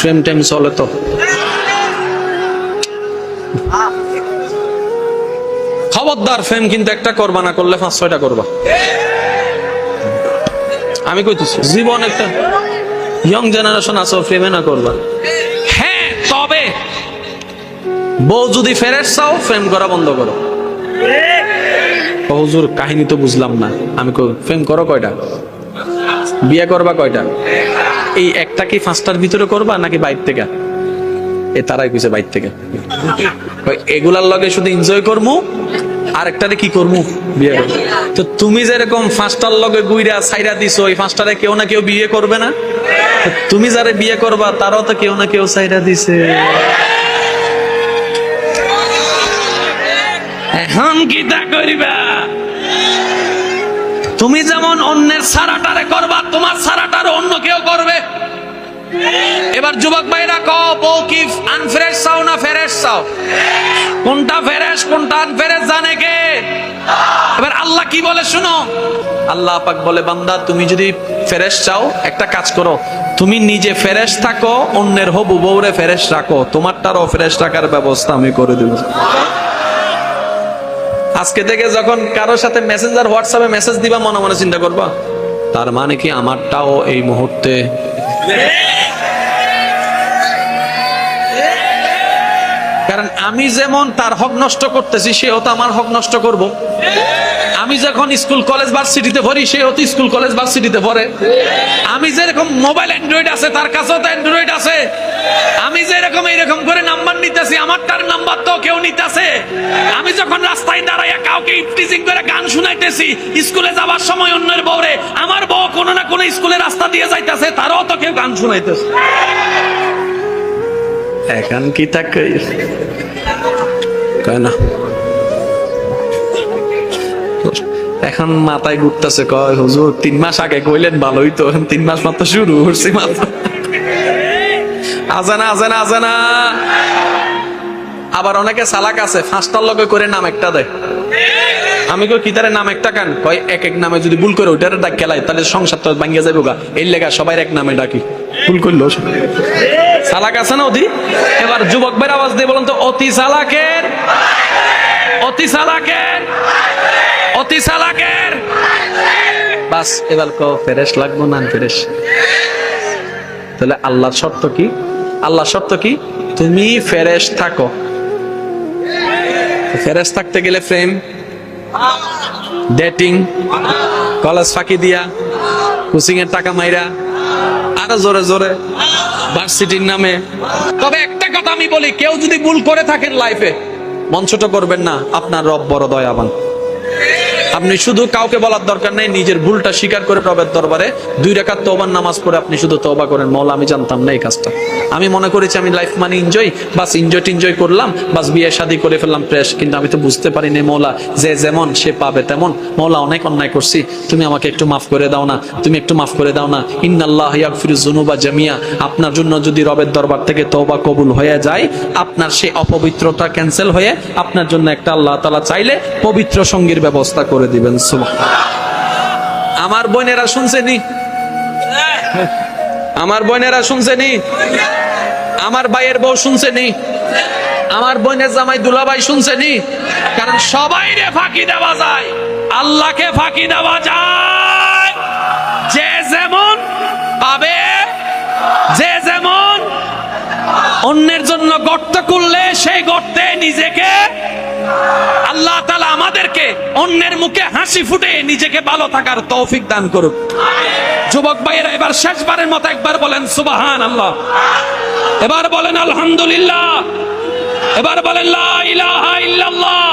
Frame time চলে তো। খবরদার ফ্রেম কিন্তু একটা করবা, না করলে 5-6টা করবা। আমি কইতেছি জীবন একটা ইয়ং জেনারেশন আছে, ফ্রেমে না করবা। হ্যাঁ, তবে বউ যদি ফেরেশ চাও ফ্রেম করা বন্ধ করো। হুজুর কাহিনী তো বুঝলাম না। আমি ফ্রেম করো কয়টা, বিয়ে করবা কয়টা, এই একটা কি 5টার ভিতরে করবা নাকি বাইর থেকে? এ তারাই কইছে বাইর থেকে। এগুলার লগে শুধু এনজয় করমু, আর একটারে কি করমু, বিয়ে করবো। তো তুমি যেরকম 5টার লগে গুইরা ছাইরা দিছো, ওই 5টারে কেউ না কেউ বিয়ে করবে না? তুমি যারে বিয়ে করবা তারাও তো কেউ না কেউ ছাইরা দিছে। এখন কি তা করিবা? তুমি যেমন অন্যের সারাটারে করবা, তোমার সারাটারে অন্য কেউ করবে। এবার যুবক ভাইরা কও, বউ কি আনফ্রেশ চাও না ফ্রেশ চাও? কোনটা ফ্রেশ কোনটা আনফ্রেশ জানে কে? এবার আল্লাহ কি বলে শুনো। আল্লাহ পাক বলে, বান্দা তুমি যদি ফ্রেশ চাও একটা কাজ করো, তুমি নিজে ফ্রেশ থাকো, অন্যের হবু বউরে ফ্রেশ রাখো, তোমারটারও ফ্রেশ রাখার ব্যবস্থা আমি করে দেব। আজকে থেকে যখন কারোর সাথে মেসেঞ্জার হোয়াটসঅ্যাপে মেসেজ দিবা, মনে মনে চিন্তা করবা তার মানে কি আমারটাও এই মুহূর্তে। কারণ আমি যেমন তার হক নষ্ট করতেছি, সেও তো আমার হক নষ্ট করব। আমি যখন স্কুল কলেজ ভার্সিটিতে পড়ি, সেও তো স্কুল কলেজ ভার্সিটিতে পড়ে। আমি যেরকম মোবাইল অ্যান্ড্রয়েড আছে, তার কাছেও তো অ্যান্ড্রয়েড আছে। আমি যেরকম এইরকম করে নাম্বার নিতেছি, আমার তার নাম্বার তো কেউ নিতেছে। আমি যখন রাস্তায় দাঁড়াইয়া কাউকে ইফটিজিং করে গান শুনাইতেছি, স্কুলে যাবার সময় অন্যের বউরে, আমার বউ কোনো না কোনো স্কুলে রাস্তা দিয়ে যাইতেছে, তারও তো কেউ গান শুনাইতেছে। এখন কি থাকে না, এখন মাথায় ঘুরতেছে, কয় হুজুর 3 মাস আগে কইলেন ভালোই তো, 3 মাস মাত্র শুরু করছি মাত্র। আজানা আজানা আজানা। আবার অনেকে চালাক আছে, 5টার লগে করে নাম একটা দেয়। আমি কই কিতারে নাম একটা কান, কয় এক এক নামে যদি ভুল করে ওইটারে ডাক খেলাই তাহলে সংসারটা ভাঙ্গিয়া যাইব গা, এই লেগা সবাই এক নামে ডাকি। ভুল করলো চালাক আছে না অতি। এবার যুবক ভাইয়ের আওয়াজ দিয়ে বলেন তো, অতি চালাকের, অতি চালাকের, অতি চালাকের। বাস এবার কো ফ্রেশ লাগবো না ফ্রেশ? তাহলে আল্লাহর শর্ত কি? আল্লাহর শর্ত কি? তুমি ফ্রেশ থাকো। ফ্রেশ থাকতে গেলে ফ্রেম, ডেটিং, কলেজ ফাঁকি দিয়া, কোচিং এর টাকা মাইরা, আরো জোরে জোরে ভার্সিটির নামে। তবে একটা কথা আমি বলি, কেউ যদি ভুল করে থাকেন লাইফে, মন ছোট করবেন না, আপনার রব বড় দয়াবান। আপনি শুধু কাউকে বলার দরকার নেই, নিজের ভুলটা স্বীকার করে রবের দরবারে 2 রাকাত তওবার নামাজ পড়ে আপনি শুধু তওবা করেন, মওলা আমি জানতাম না এই কাজটা, আমি মনে করেছি আমি লাইফ মানে এনজয়, বাস এনজয় করলাম, বাস বিয়ে শাদী করে ফেললাম ফ্রেশ, কিন্তু আমি তো বুঝতে পারিনি মওলা যে যেমন সে পাবে তেমন। মওলা অনেক অন্যায় করছি, তুমি আমাকে একটু মাফ করে দাও না, তুমি একটু মাফ করে দাও না। ইন্নাল্লাহা ইয়াগফিরুয যুনুবা জামিয়া। আপনার জন্য যদি রবের দরবার থেকে তওবা কবুল হয়ে যায়, আপনার সেই অপবিত্রতা ক্যান্সেল হয়ে আপনার জন্য একটা আল্লাহ তাআলা চাইলে পবিত্র সঙ্গীর ব্যবস্থা করে দিবেন। সুবহানাল্লাহ। আমার বোনেরা শুনছেনি, আমার বোনেরা শুনছেনি, আমার ভাইয়ের বউ শুনছেনি, আমার বোনের জামাই দুলাভাই শুনছেনি। কারণ সবাই রে ফাঁকি দেওয়া যায়, আল্লাহকে ফাঁকি দেওয়া যায়। যে যেমন পাবে, যে যেমন অন্যের জন্য গর্ত করলে সেই গর্তে নিজেকে, আল্লাহ তাআলা আমাদেরকে অন্যের মুখে হাসি ফুটে নিজেকে ভালো থাকার তৌফিক দান করুক। যুবক ভাইয়েরা এবার শেষবারের মতো একবার বলেন সুবহানাল্লাহ, এবার বলেন আলহামদুলিল্লাহ, এবার বলেন লা ইলাহা ইল্লাল্লাহ।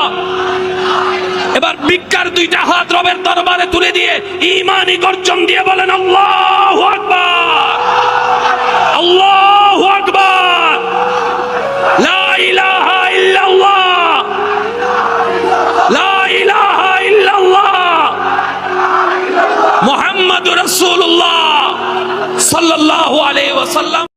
এবার ভিক্ষার 2টা হাত রবের দরবারে তুলে দিয়ে ঈমানি গর্জন দিয়ে বলেন আল্লাহু আকবার, আল্লাহু আকবার, লা ইলাহা ইল্লাল্লাহ, লা ইলাহা ইল্লাল্লাহ, মুহাম্মাদুর রাসূলুল্লাহ সাল্লাল্লাহু আলাইহি ওয়াসাল্লাম।